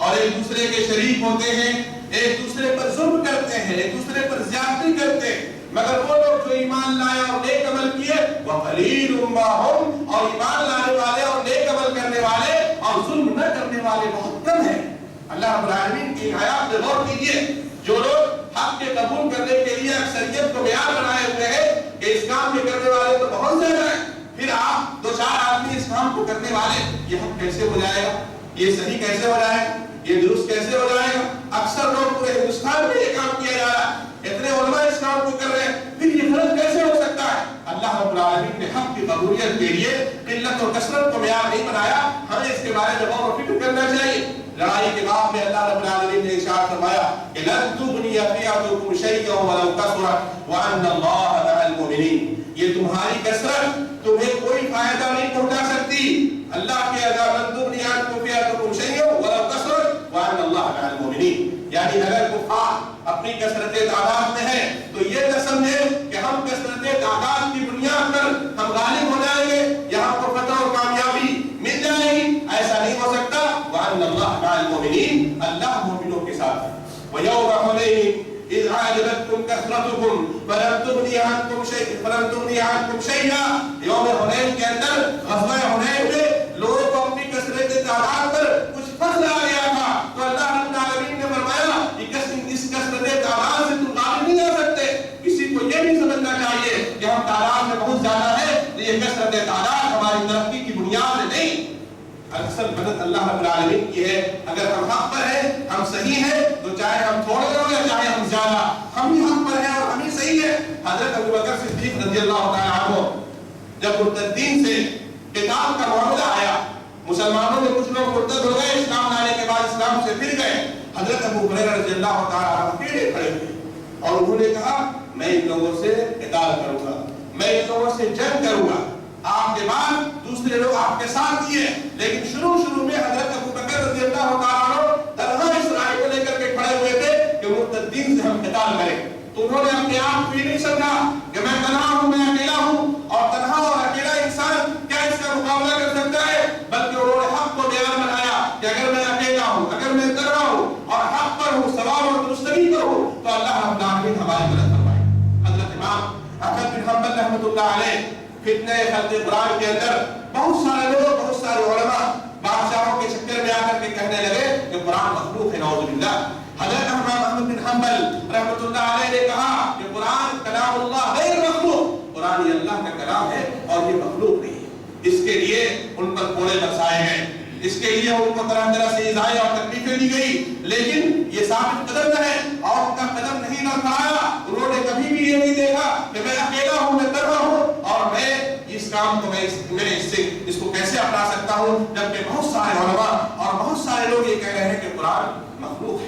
اور ایک دوسرے کے شریک ہوتے ہیں، ایک دوسرے پر ظلم کرتے ہیں، ایک دوسرے پر زیادتی کرتے ہیں، مگر وہ لوگ جو ایمان لائے اور نیک عمل کیے وَقَلِيلٌ مَّا هُمْ، اور ایمان لانے والے اور نیک عمل کرنے والے اور ظلم نہ کرنے والے بہت کم ہیں۔ اللہ رب العالمین کی آیات پہ غور کیجیے، جو لوگ حق کے قبول کرنے کے لیے اکثریت کو معیار بنائے ہوئے ہیں کہ اس کام کے کرنے والے تو بہت زیادہ ہیں، پھر آپ دو چار آدمی اس کام کو کرنے والے، یہ حق کیسے ہو جائے گا؟ یہ صحیح کیسے ہو جائے گا؟ یہ درست کیسے ہو جائے گا؟ اکثر لوگ پورے ہندوستان میں یہ کام کیا جا رہا ہے، اتنے علماء اس کام کو کر رہے ہیں، پھر یہ غلط کیسے ہو سکتا ہے؟ اللہ رب العالمین نے حق کی قبولیت کے لیے قلت اور کثرت کو معیار نہیں بنایا، ہمیں اس کے بارے میں غور و فکر کرنا چاہیے۔ لڑائی کے بعد میں اللہ رب العالمین نے ارشاد فرمایا کہ لن تغنی فئتکم شیئا ولو کثرت وان اللہ مع المؤمنین، یہ تمہاری کثرت تمہیں کوئی فائدہ نہیں پہنچا سکتی۔ اللہ کے عذاب لن تغنی فئتکم شیئا ولو کثرت وان اللہ مع المؤمنین، یعنی اگر کفار اپنی کثرت تعداد میں ہے تو یہ نہ سمجھے کہ ہم کثرت تعداد کی بنیاد پر ہم غالب ہو جائیں گے یا ہم کو فتح اور کامیابی مل جائے گی، ایسا نہیں ہو سکتا۔ وَأَنَّ اللَّهَ مَعَ الْمُؤْمِنِينَ، اللہ مومنوں کے ساتھ ہے۔ وَيَوْمَ حُنَيْنٍ إِذْ أَعْجَبَتْكُمْ كَثْرَتُكُمْ فَلَمْ تُغْنِ عَنْكُمْ شَيْئًا، یوم حنین کے اندر غزوہ حنین میں لوگوں کو اپنی کثرت تعداد پر کچھ فضل آ گیا تھا، تو اللہ رب العالمین نے فرمایا اس کثرت تعداد سے تم غالب نہیں آ سکتے۔ کسی کو یہ نہیں سمجھنا چاہیے کہ ہم تعداد میں بہت زیادہ ہے تو یہ کثرت تعداد ہماری ترقی کی بنیاد نہیں۔ اکثر مدد اللہ رب العالمین کی ہے، اگر ہم حق پر ہیں، ہم صحیح ہیں، تو چاہے ہم تھوڑے ہوں یا چاہے ہم زیادہ، ہم ہی حق پر ہیں اور ہم ہی صحیح ہیں۔ حضرت ابوبکر صدیق رضی اللہ تعالیٰ عنہ جب مرتدین سے قتال کا معاملہ آیا، مسلمانوں میں کچھ لوگ مرتد ہو گئے، اسلام لانے کے بعد اسلام سے پھر گئے، حضرت ابو ہریرہ رضی اللہ تعالیٰ عنہ اکیلے کھڑے ہوئے اور انہوں نے کہا میں ان لوگوں سے قتال کروں گا، میں ان لوگوں سے جنگ کروں گا۔ آپ کے بعد دوسرے لوگ آپ کے ساتھ کیے، لیکن شروع میں حضرت ابوبکر رضی اللہ تعالیٰ عنہ تنہا اس رائے کو لے کر کے کھڑے ہوئے تھے کہ مرتدین سے ہم قتال کریں۔ تو انہوں نے اپنے آپ کو یہ نہیں سمجھا کہ میں تنہا ہوں، میں اکیلا ہوں، اور تنہا اور اکیلا انسان کیا اس کا مقابلہ کر سکتا ہے، بلکہ انہوں نے حق کو بیان بنایا کہ اگر میں اکیلا ہوں، اگر میں تنہا ہوں اور حق پر ہوں، صواب اور درستگی پر ہوں، تو اللہ رب العالمین ہماری مدد فرمائے۔ حضرت امام احمد بن حنبل رحمۃ اللہ علیہ فتنہ خلق قرآن کے اندر بہت سارے لوگ، بہت سارے علماء بادشاہوں کے چکر میں آ کر کے کہنے لگے کہ قرآن مخلوق ہے، نعوذ باللہ۔ حضرت امام احمد بن حنبل رحمۃ اللہ علیہ نے کہا کہ قرآن کلام اللہ غیر مخلوق، قرآن یہ اللہ کا کلام ہے اور یہ مخلوق نہیں ہے۔ اس کے لیے ان پر کوڑے برسائے گئے، اس کے لیے ان کو طرح طرح سے ایذائیں اور تکلیفیں دی گئی، لیکن یہ ثابت قدم رہے اور ان کا قدم نہیں لڑکھڑایا۔ انہوں نے کبھی بھی یہ نہیں دیکھا کہ میں اکیلا ہوں، میں تنہا ہوں اور میں اس کام کو میں اس کو کیسے اپنا سکتا ہوں، جبکہ بہت سارے علماء اور بہت سارے لوگ یہ کہہ رہے ہیں کہ قرآن مخلوق ہے۔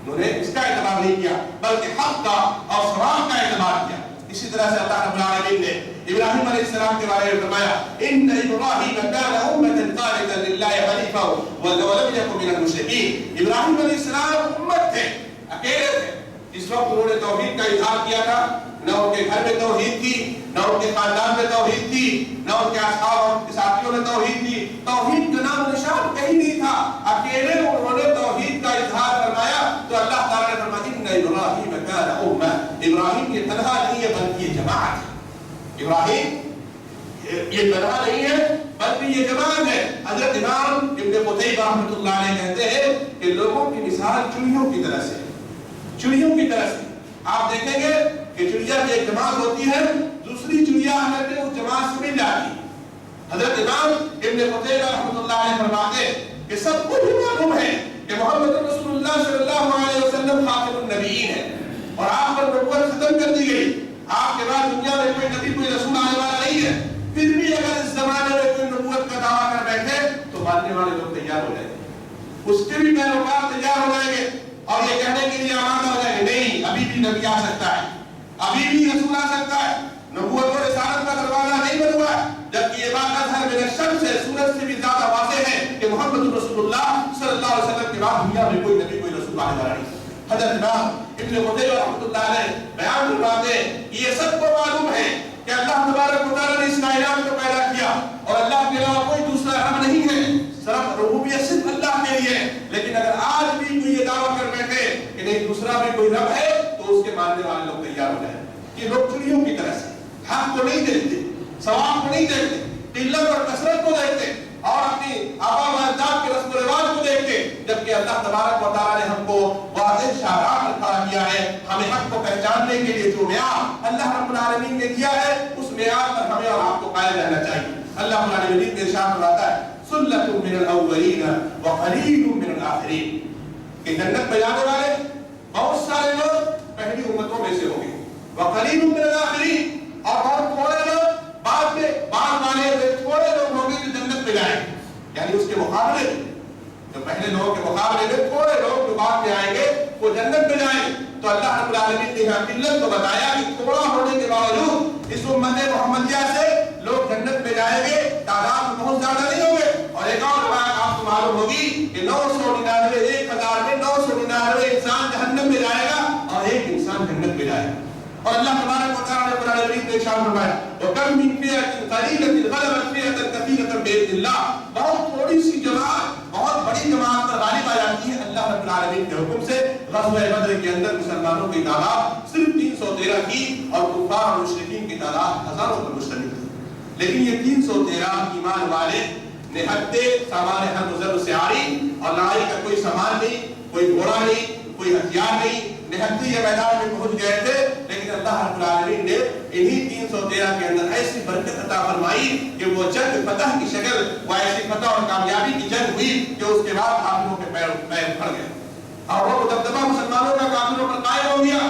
انہوں نے اس کا اعتبار نہیں کیا بلکہ حق کا اور ثواب کا اعتبار کیا۔ اسی طرح سے اللہ رب العالمین نے ابراہیم علیہ السلام کے بارے میں فرمایا ان ابراہیم کان امة قانتا للہ حنیفا ولم یکن من المشرکین۔ ابراہیم علیہ السلام امت تھے، اکیلے تھے۔ اس وقت انہوں نے توحید کا اظہار کیا تھا، نہ ان کے گھر میں توحید تھی، نہ ان کے خاندان میں توحید تھی، نہ ان کے اصحاب اور ساتھیوں میں توحید تھی، توحید کا نام نشان کہیں نہیں تھا۔ اکیلے انہوں نے توحید کا اظہار فرمایا تو اللہ تعالیٰ نے فرمایا ان ابراہیم کان امة، ابراہیم یہ تنہا نہیں ہے بلکہ یہ جماعت ہے۔ ابراہیم یہ تنہا نہیں ہے بلکہ یہ جماعت ہے۔ حضرت امام ابن قتیبہ رحمۃ اللہ علیہ کہتے ہیں کہ لوگوں کی مثال چڑیوں کی طرح سے، چڑیوں کی طرح سے۔ آپ دیکھیں گے کہ چڑیا کی ایک جماعت ہوتی ہے، دوسری چڑیا آ کر کے اس جماعت سے مل جاتی ہے۔ حضرت امام ابن قتیبہ رحمۃ اللہ علیہ فرماتے ہیں کہ سب کو یہ معلوم ہے کہ محمد رسول اللہ صلی اللہ علیہ وسلم خاتم النبیین ہے اور آپ پر نبوت ختم کر دی گئی، آپ کے بعد دنیا میں کوئی نبی کوئی رسول آنے والا نہیں ہے۔ پھر بھی اگر اس زمانے میں کوئی نبوت کا دعویٰ کر بیٹھے تو ماننے والے لوگ تیار ہو جائیں گے، اس کے بھی پیروکار تیار ہو جائیں گے اور یہ کہنے کے لیے آمادہ ہو جائیں گے نہیں ابھی بھی نبی آ سکتا ہے، ابھی بھی رسول آ سکتا ہے، نبوت اور رسالت کا دروازہ نہیں بند ہوا ہے۔ جبکہ یہ بات اظہر من الشمس سے، سورج سے بھی زیادہ واضح ہے کہ محمد رسول اللہ صلی اللہ علیہ وسلم کے بعد دنیا میں کوئی نبی کوئی رسول آنے والا نہیں۔ حضرت امام ابن قتیبہ رحمۃ اللہ علیہ بیان فرماتے ہیں یہ سب کو معلوم ہے کہ اللہ تبارک و تعالیٰ نے اس کائنات کو پیدا کیا اور اللہ کے علاوہ کوئی دوسرا رب نہیں ہے، صرف ربوبیت صرف اللہ کے لیے۔ لیکن اگر آج کوئی رب ہے تو اس کے ماننے والے لوگ تیار ہو جائیں کہ لوگ چڑیوں کی طرح سے حق کو نہیں دیکھتے، ثواب کو نہیں دیکھتے، قلت اور کثرت کو دیکھتے اور اپنی آبا و اجداد کے رسم و رواج کو دیکھتے، جبکہ اللہ تبارک و تعالیٰ نے ہم کو واضح شاہراہ پر کھڑا کیا ہے. ہمیں حق کو پہچاننے کے لیے جو معیار اللہ رب العالمین نے دیا ہے اس معیار پر ہمیں اور آپ کو قائم رہنا چاہیے. اللہ رب العالمین نے ارشاد فرماتا ہے سلۃ من الاولین وقلیل من الآخرین کہ جنت میں جانے والے بہت سارے لوگ پہلی امتوں میں سے ہوں گے، وقلیل من الآخرین اور بہت تھوڑے لوگ بعد والے تھوڑے لوگ ہوں گے جو جنت میں جائیں گے. یعنی اس کے مقابلے جو پہلے لوگوں کے مقابلے میں تھوڑے لوگ جو بعد میں آئیں گے وہ جنت میں جائیں گے. تو اللہ رب العالمین نے یہاں قلت کو بتایا کہ تھوڑا ہونے کے باوجود اس امت محمدیہ سے لوگ جنت میں جائیں گے، تعداد بہت زیادہ نہیں ہوں گے. اور ایک اور بات آپ کو معلوم ہوگی کہ 999 1000 میں 999 انسان جہنم میں جائے گا اور ایک انسان جنت میں جائے گا. اور اللہ تبارک و تعالیٰ نے قرآن مجید میں ارشاد فرمایا وَكَمْ مِنْ فِئَةٍ قَلِيلَةٍ غَلَبَتْ فِئَةً كَثِيرَةً بِإِذْنِ اللَّهِ. بہت تھوڑی سی جماعت بہت بڑی جماعت پر غالب آ جاتی ہے اللہ رب العالمین کے حکم سے. غزوہ بدر کے اندر مسلمانوں کی تعداد صرف 313 کی اور کفار اور مشرکین کی تعداد ہزاروں پر مشتمل تھی. لیکن یہ 313 ایمان والے نہتے سامان ہر گزر سے آری اور لڑائی کا کوئی سامان نہیں، کوئی گھوڑا نہیں، کوئی ہتھیار نہیں، نہتے یہ میدان میں پہنچ گئے تھے. لیکن اللہ رب العالمین نے انہی 313 کے اندر ایسی برکت عطا فرمائی کہ وہ جنگ فتح کی شکل، وہ ایسی فتح اور کامیابی کی جنگ ہوئی کہ اس کے بعد کافروں کے پیر اکھڑ گئے اور وہ دبدبہ مسلمانوں کا کافروں پر قائم ہو گیا.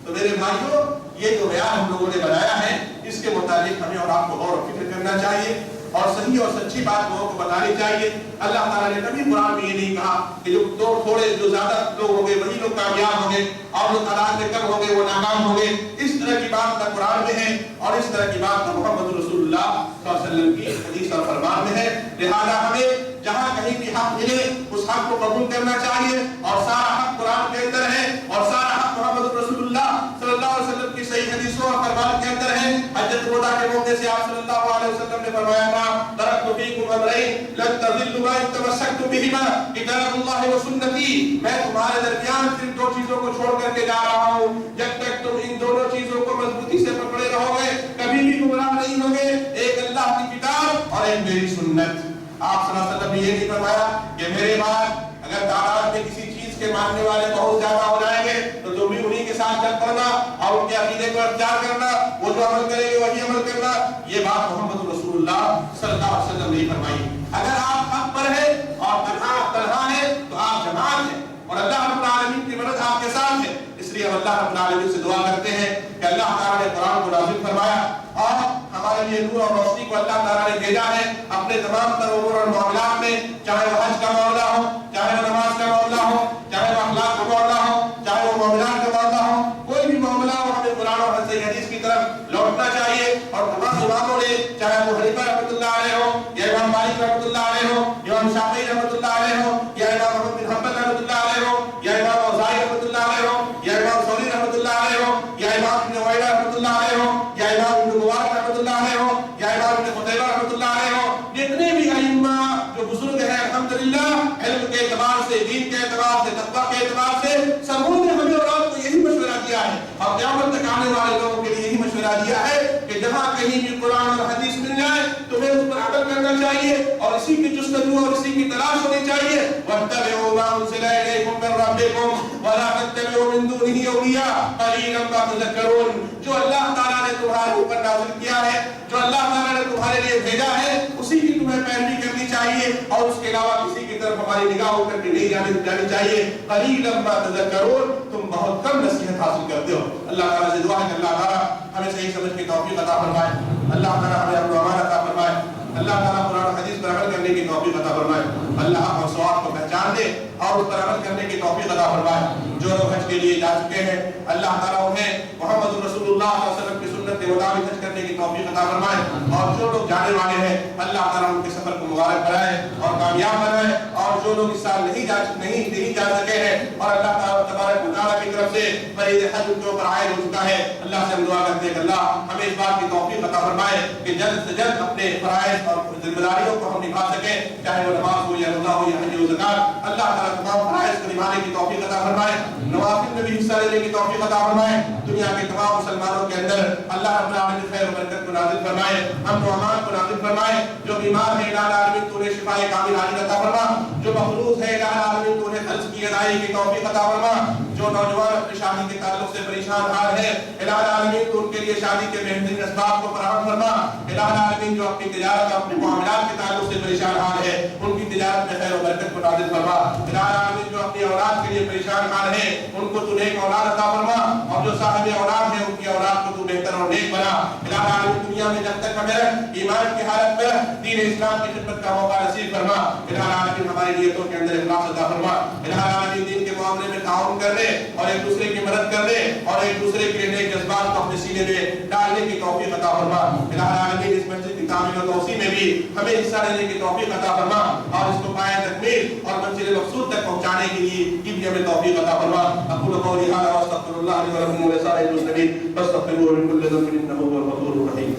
تو میرے بھائیوں یہ جو بیان ہم لوگوں نے بنایا ہے اس کے متعلق ہمیں اور آپ کو غور و فکر کرنا چاہیے اور صحیح اور سچی بات لوگوں کو بتانی چاہیے. اللہ تعالیٰ نے کبھی قرآن میں یہ نہیں کہا کہ جو زیادہ لوگ ہوں گے وہی لوگ کامیاب ہوں گے اور جو تعداد میں کم ہوں گے وہ ناکام ہوں گے. اس طرح کی بات نہ قرآن میں ہے اور اس طرح کی بات نہ محمد رسول اللہ صلی اللہ علیہ وسلم کی حدیث اور فرمان میں ہے. لہذا ہمیں جہاں کہیں بھی حق ملے اس حق کو قبول کرنا چاہیے اور سارا حق قرآن کے اندر ہے اور سارا حق محمد رسول اللہ صلی اللہ علیہ وسلم کی صحیح حدیثوں اور فرمان کے اندر ہے. حجۃ الوداع کے موقع سے آپ صلی اللہ علیہ وسلم نے فرمایا تھا ترکت فیکم امرین لن تضلوا ما ان تمسکتم بہما کتاب اللہ و سنتی. میں تمہارے درمیان صرف دو چیزوں کو چھوڑ کر کے جا رہا ہوں، جب تک تم ان دونوں چیزوں کو مضبوطی سے پکڑے رہو گے کبھی بھی گمراہ نہیں ہوگے، ایک اللہ کی کتاب اور ایک میری سنت. آپ صلی اللہ علیہ وسلم نے یہ نہیں فرمایا کہ میرے بعد اگر تعداد میں کسی چیز کے ماننے والے بہت زیادہ ہو جائیں گے تو تم بھی انہی کے ساتھ چل پڑنا اور ان کے عقیدے کو اختیار کرنا، وہ جو عمل کریں گے وہی عمل کرنا. یہ بات محمد رسول اللہ صلی اللہ علیہ وسلم نے فرمائی. اگر آپ حق پر ہیں اور تنہا ہیں تو آپ جماعت ہیں اور اللہ رب العالمین کی مدد آپ کے ساتھ ہے. اس لیے ہم اللہ رب العالمین سے دعا کرتے ہیں کہ اللہ تعالیٰ نے قرآن کو نازل فرمایا اور ہمارے لیے نور اور روشنی کو اللہ تعالیٰ نے بھیجا ہے اپنے تمام تر امور اور معاملات میں، چاہے وہ حج کا معاملہ ہو، چاہے وہ نماز کا معاملہ ہو، چاہے وہ اخلاق کا معاملہ ہو، چاہے وہ معاملات کا معاملہ ہو، کوئی بھی معاملہ ہو ہمیں قرآن اور صحیح حدیث کی طرف لوٹنا چاہیے. اور تمام اماموں نے چاہے ابو حنیفہ رحمۃ اللہ علیہ ہو یا امام مالک رحمۃ اللہ علیہ ہو یا امام شافعی رحمۃ اللہ علیہ ہو یا امام احمد بن حنبل رحمۃ اللہ علیہ ہو یا امام اوزاعی رحمۃ اللہ علیہ ہو یا امام ثوری رحمۃ اللہ علیہ ہو یا امام ابن عویہ رحمۃ اللہ علیہ ہو یا امام ابن مبارک رحمۃ اللہ علیہ ہو یا امام ابن قتیبہ رحمۃ اللہ علیہ ہو، جتنے بھی ائمہ جو بزرگ ہیں الحمدللہ علم کے اعتبار سے، دین کے اعتبار سے، تقویٰ کے اعتبار سے سبوں نے ہمیں اور آپ کو یہی مشورہ دیا ہے اور قیامت تک آنے والے لوگوں کے لیے یہی مشورہ دیا ہے کہ جہاں کہیں بھی قرآن اور حدیث مل جائے تمہیں اس پر عمل کرنا چاہیے اور اسی کی جستجو اور اسی کی تلاش ہونی چاہیے. وَاتَّبِعُوا مَا أُنزِلَ إِلَيْكُم مِّن رَّبِّكُمْ وَلَا تَتَّبِعُوا مِن دُونِهِ أَوْلِيَاءَ قَلِيلًا مَّا تَذَكَّرُونَ. جو اللہ تعالیٰ نے تمہارے اوپر نازل کیا ہے، جو اللہ تعالیٰ نے تمہارے لیے بھیجا ہے، اسی کی تمہیں پیروی کرنی چاہیے اور اس کے علاوہ کسی کی طرف ہماری نگاہ ہو کر کے نہیں جانی چاہیے. قَلِيلًا مَّا تَذَكَّرُونَ. تم بہت کم نصیحت حاصل کرتے ہو. اللہ تعالیٰ سے دعا ہے کہ اللہ تعالیٰ ہمیں صحیح سمجھ کی توفیق عطا فرمائے. اللہ تعالیٰ ہمیں اپنا امان عطا فرمائے. اللہ تعالیٰ قرآن حدیث پر عمل کرنے کی توفیق عطا فرمائے. اللہ حق اور صواب کو پہچان دے اور اس پر عمل کرنے کی توفیق عطا فرمائے. جو لوگ حج کے لیے جا چکے ہیں اللہ تعالیٰ انہیں محمد رسول اللہ صلی اللہ علیہ وسلم کی سنت کے مطابق حج کرنے کی توفیق عطا فرمائے. اور جو لوگ جانے والے ہیں اللہ تعالیٰ ان کے سفر کو مبارک بنائے اور کامیاب بنائے اور اور جو لوگ اس سال نہیں جا سکے ہیں اور اللہ تبارک و تعالیٰ کی طرف سے فرض حج ان کے اوپر عائد ہو چکا ہے، اللہ سے ہم دعا کرتے ہیں کہ اللہ ہمیں اس بات کی توفیق عطا فرمائے کہ جلد سے جلد اپنے فرائض اور ذمہ داریوں کو ہم نبھا سکیں، چاہے وہ نماز ہو یا روزہ ہو یا حج و زکات۔ اللہ تعالیٰ تمام فرائض کو نبھانے کی توفیق عطا فرمائے، نوافل میں بھی حصہ لینے کی توفیق عطا فرمائے، دنیا کے تمام مسلمانوں کے اندر اللہ رب العالمین خیر و برکت کو نازل فرمائے، امن و امان کو نازل فرمائے، جو بیمار ہے الہ العالمین تو انہیں شفائے کامل عاجل عطا فرما، جو مخلوق ہے الہ العالمین تو انہیں قرض کی ادائیگی کی توفیق عطا فرما، جو نوجوان اپنی شادی کے تعلق سے پریشان حال ہے الہ العالمین تو ان کے لیے شادی کے بہترین اسباب کو فراہم فرما، الہ العالمین جو اپنی تجارت اور اپنے معاملات کے تعلق سے پریشان حال ہے ان کی تجارت میں خیر و برکت کو نازل فرما، الہ العالمین جو اپنی اولاد کے لیے پریشان حال ہے ان کو تو نیک اولاد عطا فرما، اور جو صاحب اولاد ہے ان کی اولاد کو تو بہتر اور نیک بنا، الہ العالمین دنیا میں جب تک ہمیں ایمان کی حالت میں دین اسلام کی خدمت کا موقع نصیب فرما، الہ العالمین ہماری نیتوں کے اندر اخلاص عطا فرما، الہ العالمین دین کے معاملے میں تعاون کرنے اور ایک دوسرے کی مدد کرنے اور ایک دوسرے کے نیک جذبات کو اپنے سینے میں ڈالنے کی توفیق عطا فرما، الہ العالمین اس مسجد کی تعمیر و توسیع میں بھی ہمیں حصہ لینے کی توفیق عطا فرما اور اس کو پائے تکمیل اور منزل مقصود تک پہنچانے کے لیے بھی ہمیں توفیق عطا فرما۔ اقول قولی ھذا واستغفر اللہ لی ولکم ولسائر المسلمین فاستغفروہ من کل ذنب انہ هو الغفور الرحیم۔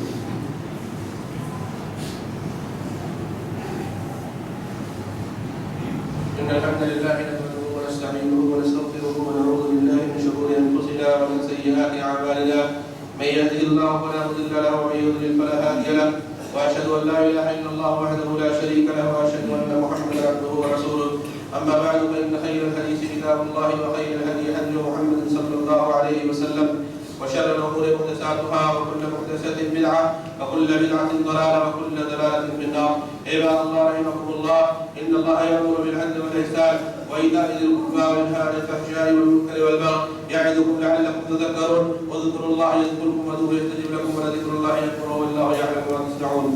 إن الحمد لله نحمده ونستعينه ونستغفره ونعوذ بالله من شرور أنفسنا ومن سيئات أعمالنا، من يهده الله فلا مضل له ومن يضلل فلا هادي له، وأشهد أن لا إله إلا الله وحده لا شريك له، وأشهد أن محمدا عبده ورسوله، أما بعد فإن خير الحديث كتاب الله وخير الهدي هدي محمد صلى الله عليه وسلم، وشر الأمور محدثاتها وكل محدثة بدعة وكل بدعة ضلالة وكل ضلالة في النار۔ عباد الله رحمكم الله، إن الله يأمر بالعدل والإحسان وإيتاء ذي القربى وينهى عن الفحشاء والمنكر والبغي يعظكم لعلكم تذكرون، واذكروا الله يذكركم وادعوه يستجب لكم ولذكر الله أكبر والله يعلم ما تصنعون۔